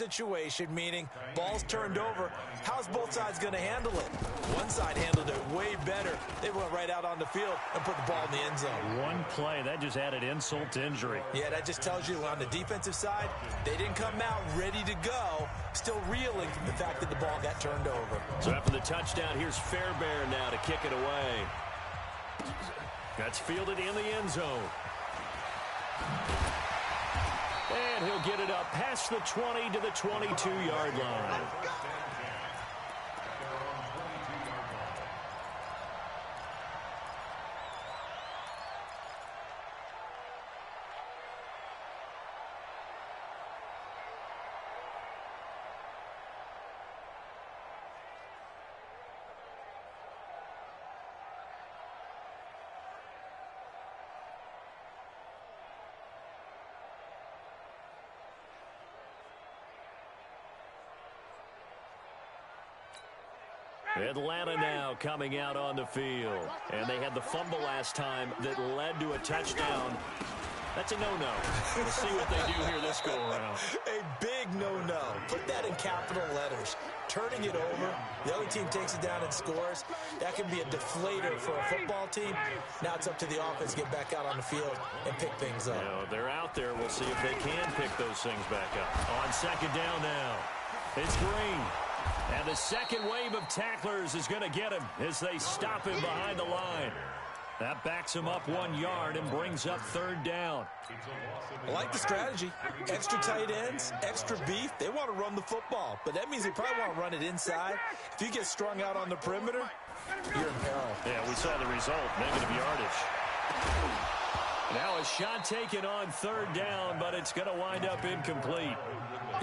situation, meaning ball's turned over. How's both sides going to handle it? One side handled it way better. They went right out on the field and put the ball in the end zone. One play, that just added insult to injury. Yeah, that just tells you on the defensive side, they didn't come out ready to go, still reeling from the fact that the ball got turned over. So after the touchdown, here's Fairbairn now to kick it away. That's fielded in the end zone. And he'll get it up past the 20 to the 22-yard line. Atlanta now coming out on the field. And they had the fumble last time that led to a touchdown. That's a no-no. We'll see what they do here this go-around. A big no-no. Put that in capital letters. Turning it over, the other team takes it down and scores. That can be a deflator for a football team. Now it's up to the offense to get back out on the field and pick things up. You know, they're out there. We'll see if they can pick those things back up. On second down now, it's Green. And the second wave of tacklers is going to get him as they stop him behind the line. That backs him up 1 yard and brings up third down. I like the strategy. Extra tight ends, extra beef. They want to run the football, but that means they probably want to run it inside. If you get strung out on the perimeter, you're in peril. Yeah, we saw the result, negative yardage. Now a shot taken on third down, but it's going to wind up incomplete.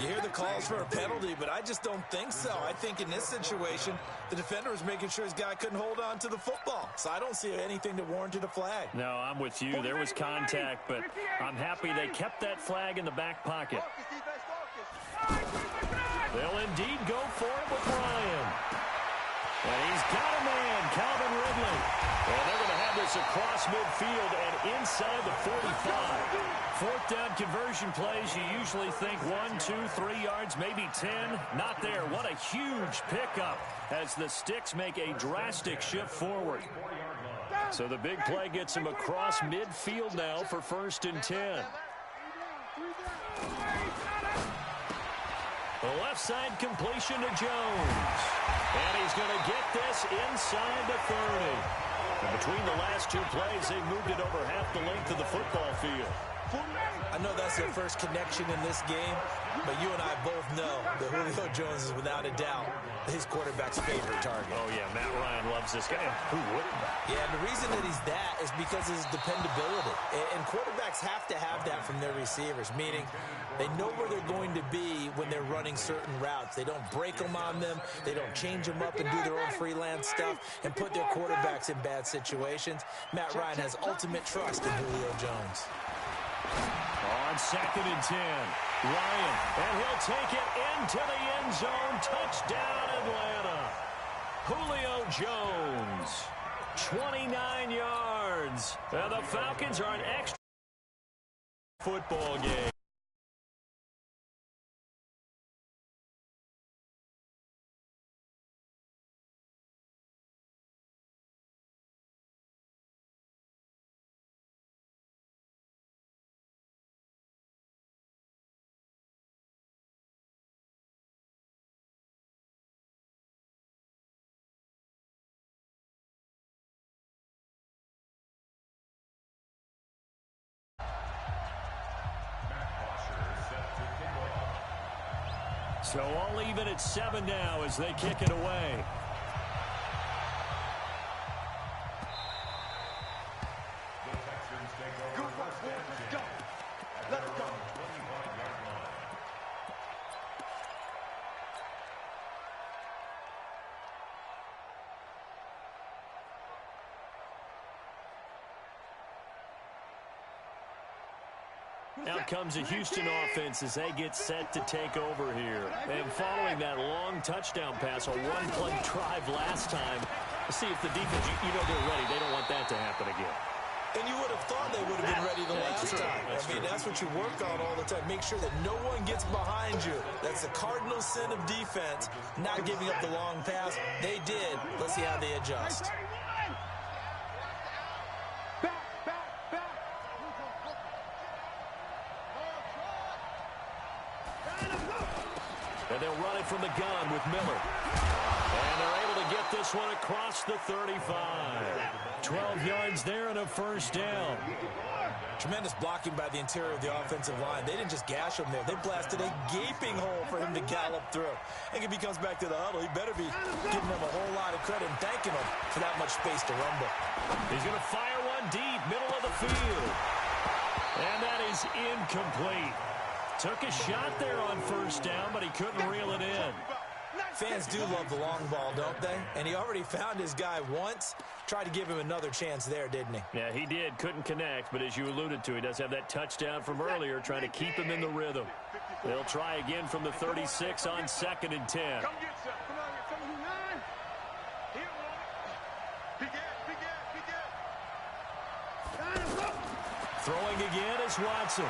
You hear the calls for a penalty, but I just don't think so. I think in this situation, the defender was making sure his guy couldn't hold on to the football. So I don't see anything that warranted a flag. No, I'm with you. There was contact, but I'm happy they kept that flag in the back pocket. They'll indeed go for it with Ryan. And he's got a man, Calvin Ridley. And they're going to have this across midfield and inside the 45. Fourth down conversion plays, you usually think 1, 2, 3 yards, maybe 10. Not there. What a huge pickup as the Sticks make a drastic shift forward. So the big play gets him across midfield now for 1st and 10. The left side completion to Jones. And he's going to get this inside the 30. And between the last two plays, they moved it over half the length of the football field. I know that's their first connection in this game, but you and I both know that Julio Jones is without a doubt his quarterback's favorite target. Oh, yeah, Matt Ryan loves this guy. Who wouldn't? Yeah, and the reason that he's that is because of his dependability. And quarterbacks have to have that from their receivers, meaning they know where they're going to be when they're running certain routes. They don't break them on them. They don't change them up and do their own freelance stuff and put their quarterbacks in bad situations. Matt Ryan has ultimate trust in Julio Jones. On 2nd and 10, Ryan, and he'll take it into the end zone. Touchdown, Atlanta. Julio Jones, 29 yards. And the Falcons are an extra football game. So all even at 7 now as they kick it away. Out comes a Houston offense as they get set to take over here. And following that long touchdown pass, a one-play drive last time, let's see if the defense, you know they're ready. They don't want that to happen again. And you would have thought they would have been ready the last time. I mean, that's what you work on all the time. Make sure that no one gets behind you. That's the cardinal sin of defense, not giving up the long pass. They did. Let's see how they adjust. And they'll run it from the gun with Miller. And they're able to get this one across the 35. 12 yards there and a first down. Tremendous blocking by the interior of the offensive line. They didn't just gash him there. They blasted a gaping hole for him to gallop through. And if he comes back to the huddle, he better be giving them a whole lot of credit and thanking them for that much space to rumble. He's going to fire one deep, middle of the field. And that is incomplete. Took a shot there on first down, but he couldn't reel it in. Fans do love the long ball, don't they? And he already found his guy once. Tried to give him another chance there, didn't he? Yeah, he did. Couldn't connect, but as you alluded to, he does have that touchdown from earlier, trying to keep him in the rhythm. They'll try again from the 36 on 2nd and 10. Throwing again is Watson.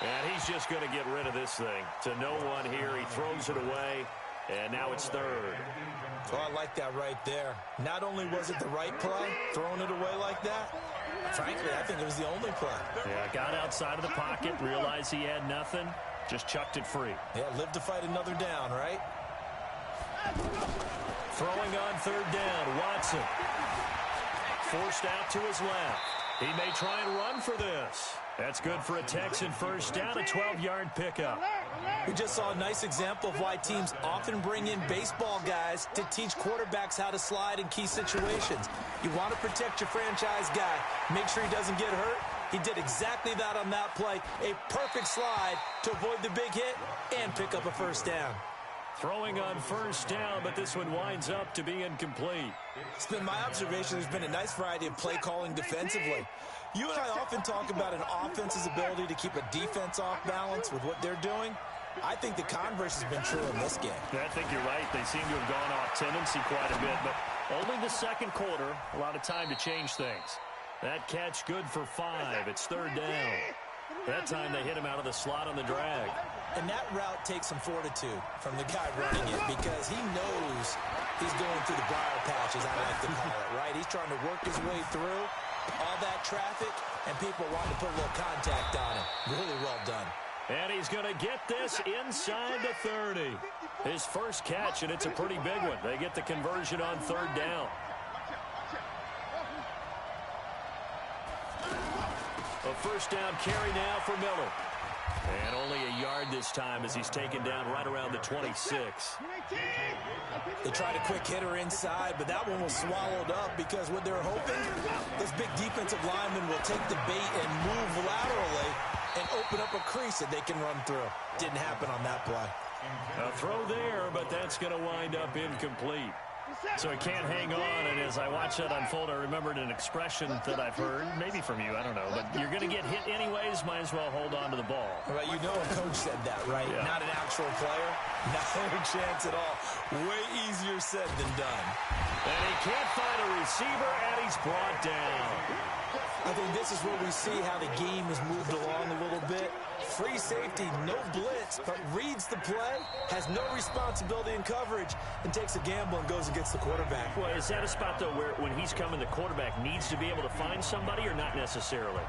And he's just going to get rid of this thing. To no one here. He throws it away, and now it's 3rd. Oh, I like that right there. Not only was it the right play, throwing it away like that, frankly, I think it was the only play. Yeah, got outside of the pocket, realized he had nothing, just chucked it free. Yeah, live to fight another down, right? Throwing on 3rd down, Watson. Forced out to his left. He may try and run for this. That's good for a Texan first down, a 12-yard pickup. We just saw a nice example of why teams often bring in baseball guys to teach quarterbacks how to slide in key situations. You want to protect your franchise guy. Make sure he doesn't get hurt. He did exactly that on that play. A perfect slide to avoid the big hit and pick up a first down. Throwing on first down, but this one winds up to be incomplete. It's been my observation there's been a nice variety of play calling defensively. You and I often talk about an offense's ability to keep a defense off balance with what they're doing. I think the converse has been true in this game. Yeah, I think you're right. They seem to have gone off tendency quite a bit, but only the 2nd quarter, a lot of time to change things. That catch good for 5. It's 3rd down. That time they hit him out of the slot on the drag. And that route takes some fortitude from the guy running it because he knows he's going through the briar patch, as I like to call it, right? He's trying to work his way through all that traffic, and people want to put a little contact on him. Really well done. And he's going to get this inside the 30. His first catch, and it's a pretty big one. They get the conversion on 3rd down. A first down carry now for Miller. And only a yard this time as he's taken down right around the 26. They tried a quick hitter inside, but that one was swallowed up because what they're hoping, this big defensive lineman will take the bait and move laterally and open up a crease that they can run through. Didn't happen on that play. A throw there, but that's going to wind up incomplete. So he can't hang on, and as I watch that unfold, I remembered an expression that I've heard, maybe from you, I don't know, but you're going to get hit anyways, might as well hold on to the ball. Well, you know a coach said that, right? Yeah. Not an actual player. No chance at all. Way easier said than done. And he can't find a receiver, and he's brought down. I think this is where we see how the game has moved along a little bit. Free safety, no blitz, but reads the play, has no responsibility in coverage, and takes a gamble and goes against the quarterback. Well, is that a spot, though, where when he's coming, the quarterback needs to be able to find somebody or not necessarily?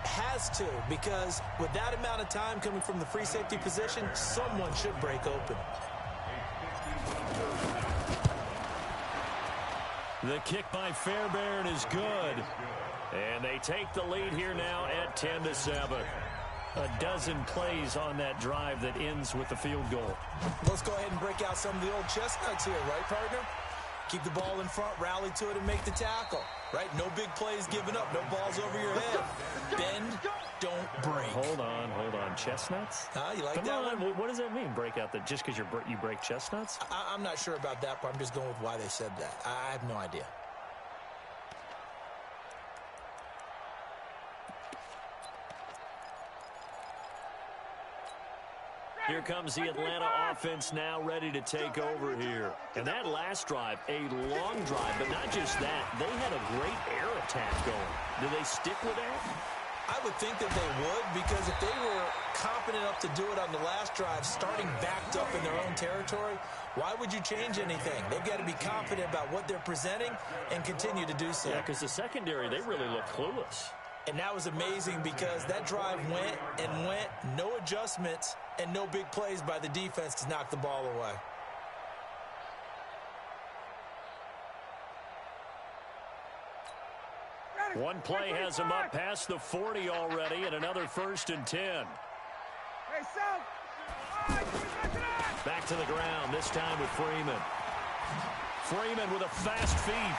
Has to, because with that amount of time coming from the free safety position, someone should break open. The kick by Fairbairn is good. And they take the lead here now at 10-7. A dozen plays on that drive that ends with the field goal. Let's go ahead and break out some of the old chestnuts here, right, partner? Keep the ball in front, rally to it, and make the tackle, right? No big plays given up, no balls over your head. Bend, don't break. Hold on. Chestnuts? You like Come that on. one? What does that mean, break out? That just because you break chestnuts? I'm not sure about that, but I'm just going with why they said that. I have no idea. Here comes the Atlanta offense now ready to take over here. And that last drive, a long drive, but not just that. They had a great air attack going. Do they stick with that? I would think that they would, because if they were confident enough to do it on the last drive, starting backed up in their own territory, why would you change anything? They've got to be confident about what they're presenting and continue to do so. Yeah, because the secondary, they really look clueless. And that was amazing because that drive went and went, no adjustments, and no big plays by the defense to knock the ball away. One play has him up past the 40 already, and another 1st and 10. Back to the ground, this time with Freeman. Freeman with a fast feet.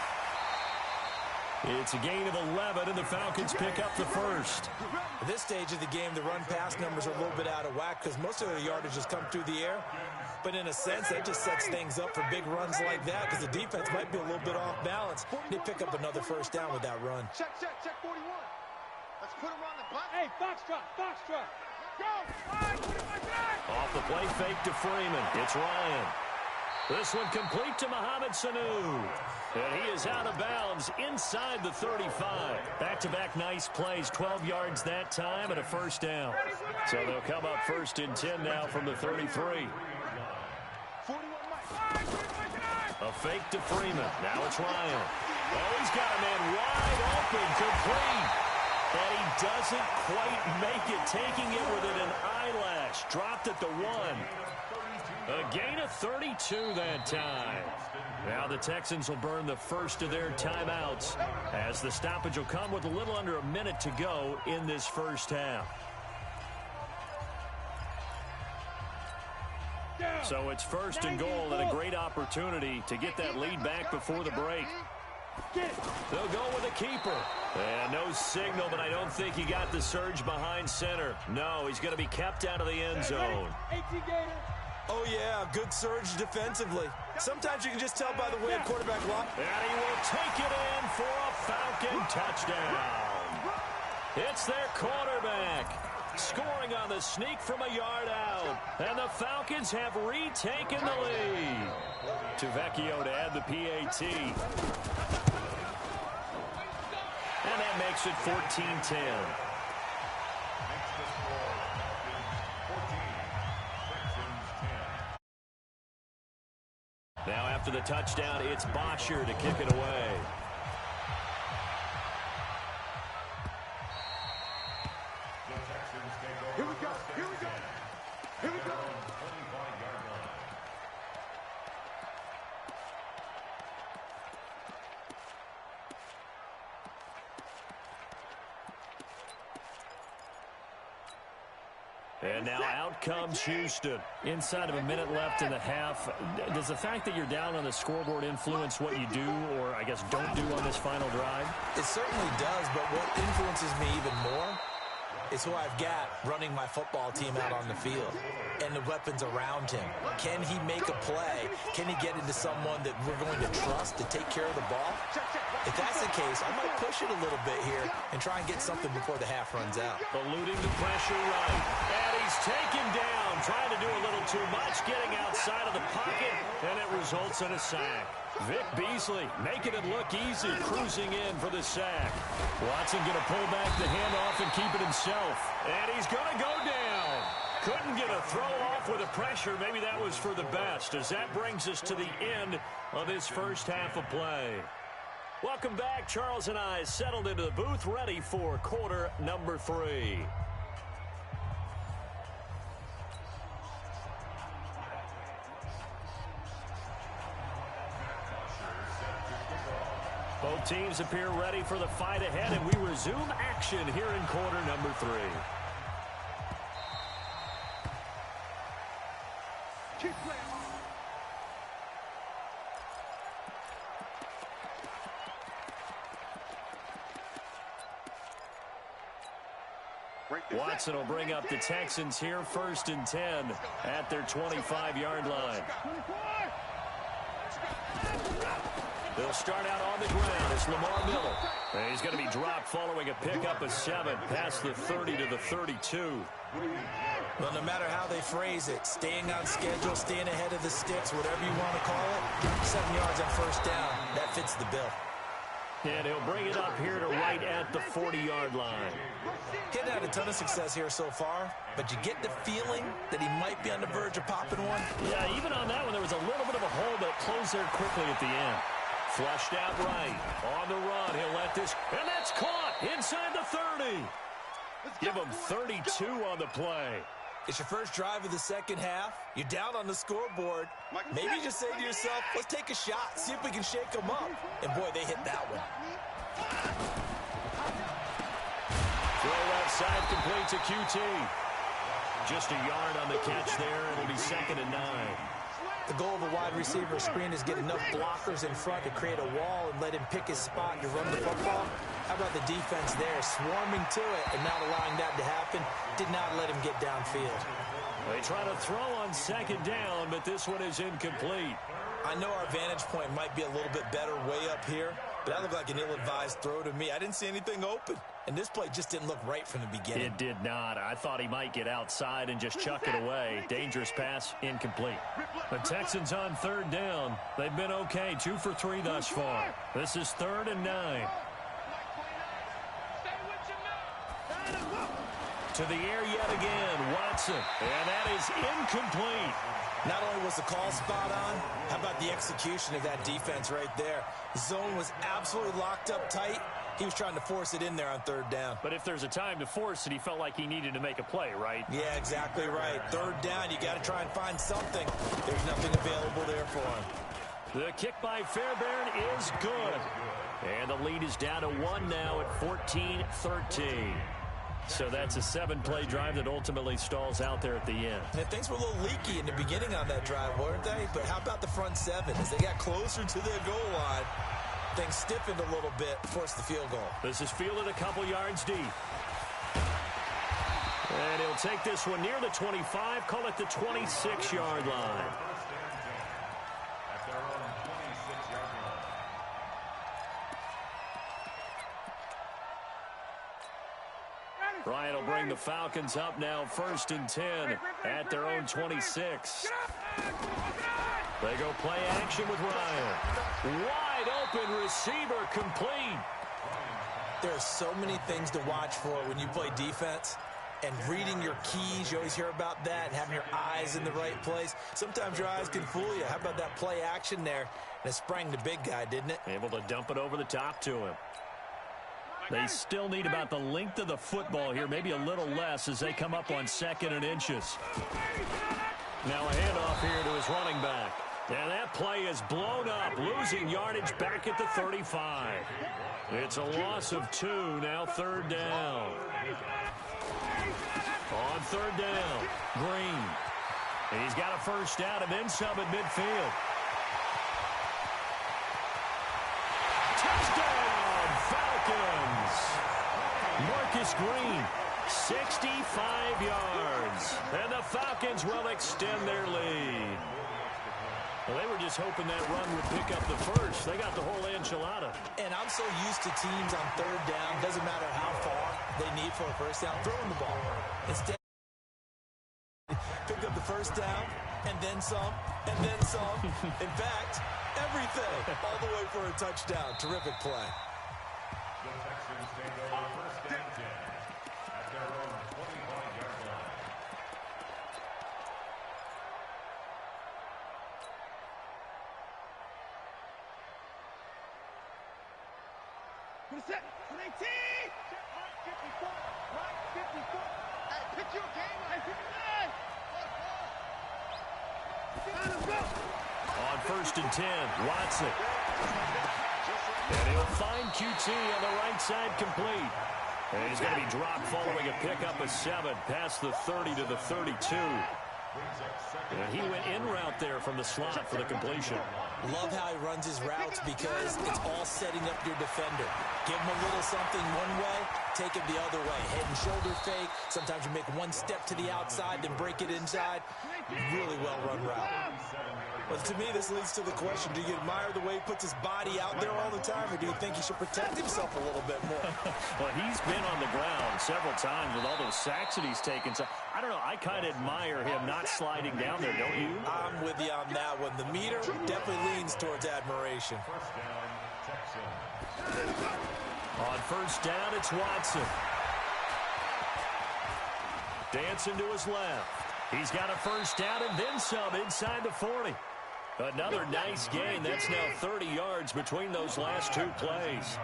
It's a gain of 11, and the Falcons pick up the first. At this stage of the game, the run-pass numbers are a little bit out of whack because most of the yardage has come through the air. But in a sense, that just sets things up for big runs like that because the defense might be a little bit off balance. They pick up another first down with that run. Check 41. Let's put him on the button. Hey, foxtrot. Go! Off the play fake to Freeman. It's Ryan. This one complete to Mohamed Sanu. And he is out of bounds inside the 35. Back-to-back nice plays, 12 yards that time and a first down. So they'll come up 1st and 10 now from the 33. A fake to Freeman. Now it's Ryan. Oh, he's got a man wide open, complete. And he doesn't quite make it, taking it within an eyelash. Dropped at the 1. A gain of 32 that time. Now the Texans will burn the first of their timeouts as the stoppage will come with a little under a minute to go in this first half. So it's 1st and goal and a great opportunity to get that lead back before the break. They'll go with a keeper. And no signal, but I don't think he got the surge behind center. No, he's going to be kept out of the end zone. Oh, yeah, good surge defensively. Sometimes you can just tell by the way a quarterback locks. And he will take it in for a Falcon touchdown. It's their quarterback scoring on the sneak from a yard out. And the Falcons have retaken the lead. To Vecchio to add the PAT. And that makes it 14-10. Now after the touchdown, it's Bosher to kick it away. Here we go. And now out comes Houston. Inside of a minute left in the half. Does the fact that you're down on the scoreboard influence what you do or, I guess, don't do on this final drive? It certainly does, but what influences me even more is who I've got running my football team out on the field and the weapons around him. Can he make a play? Can he get into someone that we're going to trust to take care of the ball? If that's the case, I might push it a little bit here and try and get something before the half runs out. Eluding the pressure right. And he's taken down, trying to do a little too much, getting outside of the pocket, and it results in a sack. Vic Beasley making it look easy, cruising in for the sack. Watson going to pull back the handoff and keep it himself. And he's going to go down. Couldn't get a throw off with the pressure. Maybe that was for the best, as that brings us to the end of this first half of play. Welcome back. Charles and I settled into the booth, ready for quarter number 3. Both teams appear ready for the fight ahead, and we resume action here in quarter number 3. Watson will bring up the Texans here, 1st and 10 at their 25-yard line. They'll start out on the ground. It's Lamar Miller. And he's going to be dropped following a pickup of 7 past the 30 to the 32. Well, no matter how they phrase it, staying on schedule, staying ahead of the sticks, whatever you want to call it, 7 yards on first down, that fits the bill. And he'll bring it up here to right at the 40-yard line. He hadn't had a ton of success here so far, but you get the feeling that he might be on the verge of popping one. Yeah, even on that one, there was a little bit of a hole, but it closed there quickly at the end. Flushed out right. On the run, he'll let this, and that's caught inside the 30. Give him 32 on the play. It's your first drive of the second half. You're down on the scoreboard. Maybe you just say to yourself, let's take a shot, see if we can shake them up. And, boy, they hit that one. Throw left side complete to QT. Just a yard on the catch there. It'll be 2nd and 9. The goal of a wide receiver screen is get enough blockers in front to create a wall and let him pick his spot to run the football. How about the defense there, swarming to it and not allowing that to happen? Did not let him get downfield. They try to throw on 2nd down, but this one is incomplete. I know our vantage point might be a little bit better way up here, but that looked like an ill-advised throw to me. I didn't see anything open, and this play just didn't look right from the beginning. It did not. I thought he might get outside and just chuck it away. Dangerous pass, incomplete. The Texans on 3rd down. They've been okay, 2 for 3 thus far. This is 3rd and 9. To the air yet again, Watson. And that is incomplete. Not only was the call spot on, how about the execution of that defense right there? The zone was absolutely locked up tight. He was trying to force it in there on 3rd down. But if there's a time to force it, he felt like he needed to make a play, right? Yeah, exactly right. 3rd down, you got to try and find something. There's nothing available there for him. The kick by Fairbairn is good. And the lead is down to 1 now at 14-13. So that's a 7-play drive that ultimately stalls out there at the end. And things were a little leaky in the beginning on that drive, weren't they? But how about the front 7? As they got closer to their goal line, things stiffened a little bit, forced the field goal. This is fielded a couple yards deep. And he'll take this one near the 25, call it the 26-yard line. Ryan will bring the Falcons up now 1st and 10 at their own 26. They go play action with Ryan. Wide open receiver complete. There are so many things to watch for when you play defense. And reading your keys, you always hear about that, and having your eyes in the right place. Sometimes your eyes can fool you. How about that play action there? And it sprang the big guy, didn't it? Able to dump it over the top to him. They still need about the length of the football here, maybe a little less as they come up on 2nd and inches. Now a handoff here to his running back. And that play is blown up, losing yardage back at the 35. It's a loss of 2, now 3rd down. On 3rd down, Green. He's got a first down and then some at midfield. Touchdown, Falcons! Marcus Green, 65 yards. And the Falcons will extend their lead. Well, they were just hoping that run would pick up the first. They got the whole enchilada. And I'm so used to teams on 3rd down, doesn't matter how far they need for a first down, throwing the ball. Instead, pick up the first down, and then some, and then some. In fact, everything, all the way for a touchdown. Terrific play. The Texans take over 1st and 10 at their own 25-yard line. Put a set. 18. Right 54. Right 54. Hey, pick your game. Hey, 59. Let him go. On 1st and 10, Watson. And he'll find QT on the right side complete. And he's going to be dropped following a pickup of 7 past the 30 to the 32. And he went in route there from the slot for the completion. Love how he runs his routes because it's all setting up your defender. Give him a little something one way, take it the other way. Head and shoulder fake. Sometimes you make one step to the outside, then break it inside. Really well-run route. But to me, this leads to the question, do you admire the way he puts his body out there all the time, or do you think he should protect himself a little bit more? Well, he's been on the ground several times with all those sacks that he's taken. So, I don't know, I kind of admire him not sliding down there, don't you? I'm with you on that one. The meter definitely leans towards admiration. On first down, it's Watson. Dancing to his left. He's got a first down and then some inside the 40. Another nice gain. That's now 30 yards between those last two plays.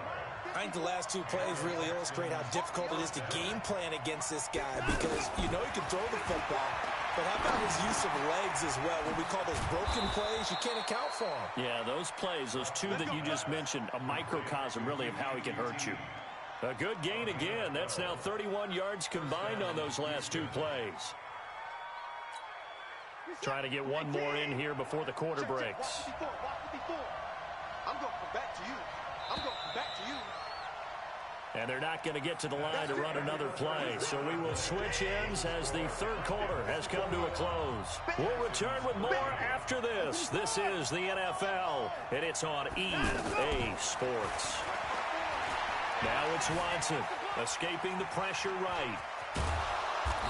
I think the last two plays really illustrate how difficult it is to game plan against this guy because you know he can throw the football, but how about his use of legs as well? What we call those broken plays, you can't account for them. Yeah, those plays, those two that you just mentioned, a microcosm really of how he can hurt you. A good gain again. That's now 31 yards combined on those last two plays. Trying to get one more in here before the quarter breaks. I'm going from back to you. I'm going from back to you. And they're not going to get to the line to run another play. So we will switch ends as the third quarter has come to a close. We'll return with more after this. This is the NFL, and it's on EA Sports. Now it's Watson, escaping the pressure right.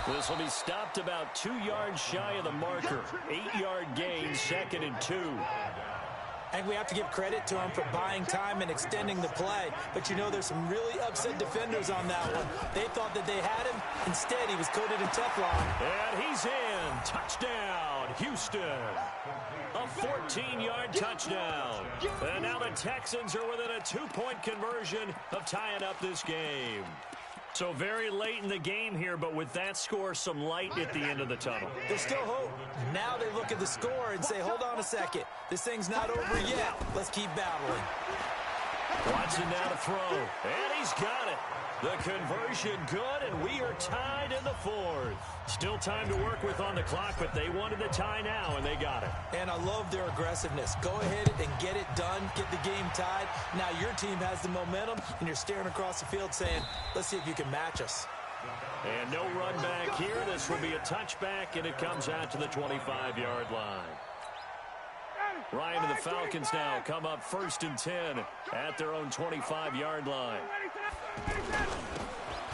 This will be stopped about 2 yards shy of the marker. 8-yard gain, 2nd and 2. I think we have to give credit to him for buying time and extending the play. But you know, there's some really upset defenders on that one. They thought that they had him. Instead, he was coated in Teflon. And he's in. Touchdown, Houston. A 14-yard touchdown. And now the Texans are within a 2-point conversion of tying up this game. So very late in the game here, but with that score, some light at the end of the tunnel. There's still hope. Now they look at the score and say, hold on a second. This thing's not over yet. Let's keep battling. Watson now to throw, and he's got it. The conversion good, and we are tied in the fourth. Still time to work with on the clock, but they wanted the tie now, and they got it. And I love their aggressiveness. Go ahead and get it done, get the game tied. Now your team has the momentum, and you're staring across the field saying, let's see if you can match us. And no run back here. This will be a touchback, and it comes out to the 25-yard line. Ryan and the Falcons now come up 1st and 10 at their own 25-yard line.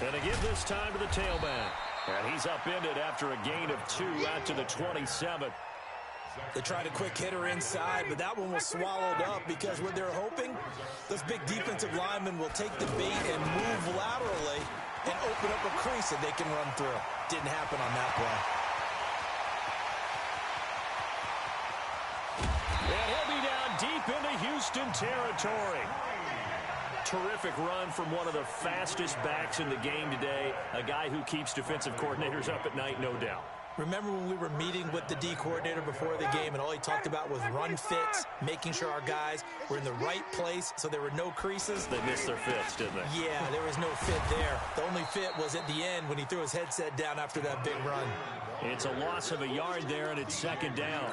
And they give this time to the tailback. And he's upended after a gain of 2 out to the 27. They tried a quick hitter inside, but that one was swallowed up because what they're hoping, those big defensive linemen will take the bait and move laterally and open up a crease that they can run through. Didn't happen on that play. And he'll be down deep into Houston territory. Terrific run from one of the fastest backs in the game today. A guy who keeps defensive coordinators up at night, no doubt. Remember when we were meeting with the D coordinator before the game and all he talked about was run fits, making sure our guys were in the right place so there were no creases? They missed their fits, didn't they? Yeah, there was no fit there. The only fit was at the end when he threw his headset down after that big run. It's a loss of a yard there, and it's 2nd down.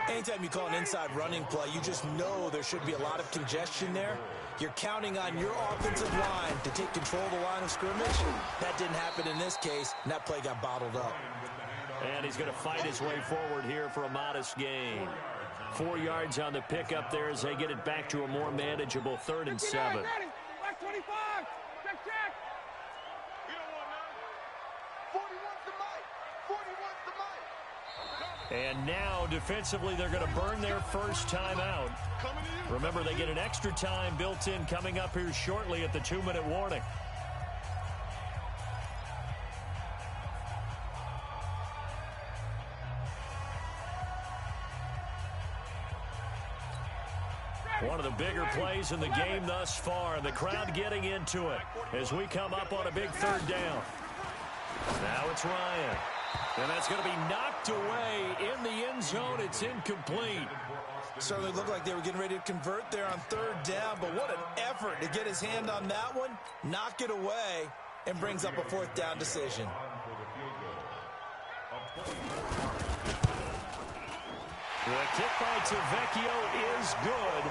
Anytime you call an inside running play, you just know there should be a lot of congestion there. You're counting on your offensive line to take control of the line of scrimmage. That didn't happen in this case, and that play got bottled up. And he's going to fight his way forward here for a modest gain. 4 yards on the pickup there as they get it back to a more manageable 3rd and 7. Back 25. Check, check. We don't want none. 41's the mic. 41's the mic. And now, defensively, they're going to burn their first time out. Remember, they get an extra time built in coming up here shortly at the 2-minute warning. One of the bigger plays in the game thus far. The crowd getting into it as we come up on a big 3rd down. Now it's Ryan. And that's going to be knocked away in the end zone. It's incomplete. Certainly looked like they were getting ready to convert there on 3rd down, but what an effort to get his hand on that one, knock it away, and brings up a 4th down decision. The kick by Tavecchio is good.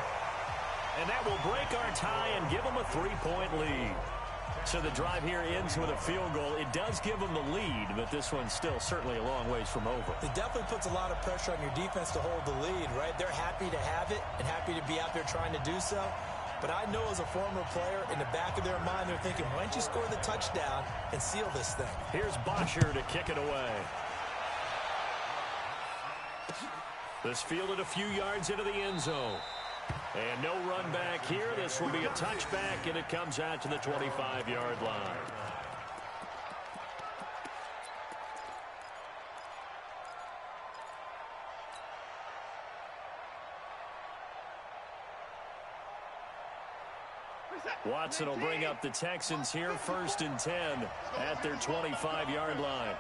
And that will break our tie and give them a 3-point lead. So the drive here ends with a field goal. It does give them the lead, but this one's still certainly a long ways from over. It definitely puts a lot of pressure on your defense to hold the lead, right? They're happy to have it and happy to be out there trying to do so. But I know as a former player, in the back of their mind, they're thinking, why don't you score the touchdown and seal this thing? Here's Bosher to kick it away. This fielded a few yards into the end zone. And no run back here. This will be a touchback, and it comes out to the 25-yard line. Watson will bring up the Texans here, 1st and 10 at their 25-yard line.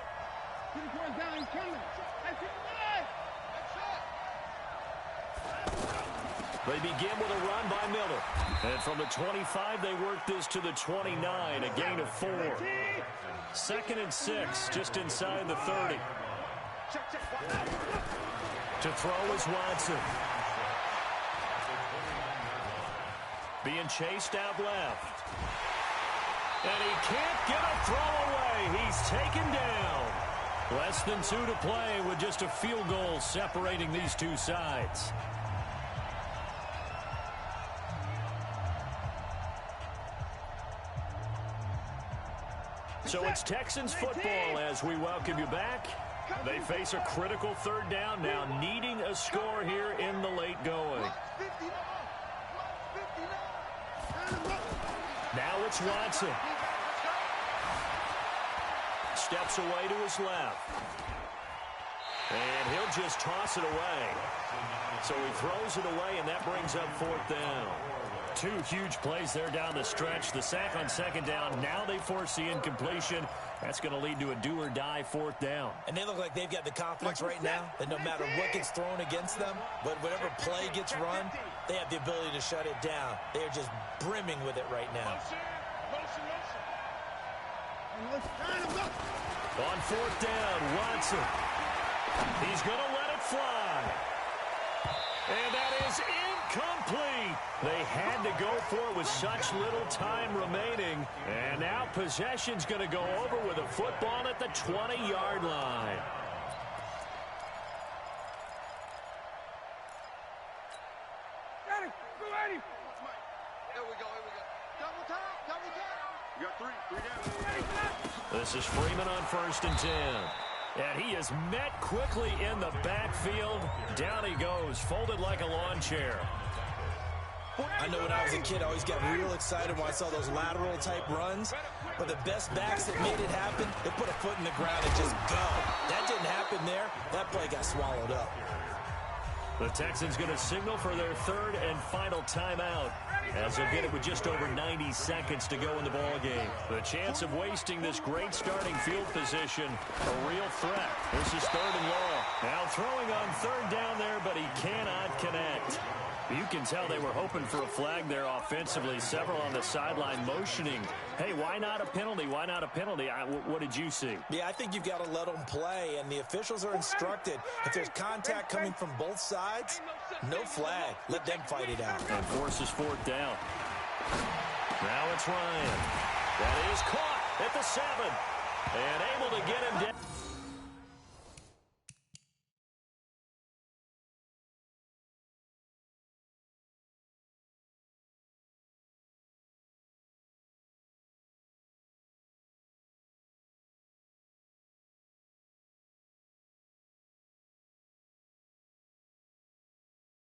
They begin with a run by Miller. And from the 25, they work this to the 29, a gain of 4. 2nd and 6, just inside the 30. To throw is Watson. Being chased out left. And he can't get a throw away. He's taken down. Less than 2 to play with just a field goal separating these two sides. So it's Texans football as we welcome you back. They face a critical 3rd down now, needing a score here in the late going. Now it's Watson. Steps away to his left. And he'll just toss it away. So he throws it away, and that brings up 4th down. 2 huge plays there down the stretch. The sack on 2nd down. Now they force the incompletion. That's going to lead to a do-or-die 4th down. And they look like they've got the confidence right now that no matter what gets thrown against them, but whatever play gets run, they have the ability to shut it down. They are just brimming with it right now. On 4th down, Watson. He's going to let it fly. And that is incomplete. They had to go for it with such little time remaining. And now possession's going to go over with a football at the 20-yard line. You got 3 down. This is Freeman on 1st and 10. And he is met quickly in the backfield. Down he goes, folded like a lawn chair. I know when I was a kid, I always got real excited when I saw those lateral type runs. But the best backs that made it happen, they put a foot in the ground and just go. That didn't happen there. That play got swallowed up. The Texans going to signal for their 3rd and final timeout, as they'll get it with just over 90 seconds to go in the ballgame. The chance of wasting this great starting field position, a real threat. This is 3rd and long. Now throwing on 3rd down there, but he cannot connect. You can tell they were hoping for a flag there offensively. Several on the sideline motioning. Hey, why not a penalty? Why not a penalty? What did you see? Yeah, I think you've got to let them play, and the officials are instructed. If there's contact coming from both sides, no flag. Let them fight it out. And forces 4th down. Now it's Ryan. That is caught at the 7. And able to get him down.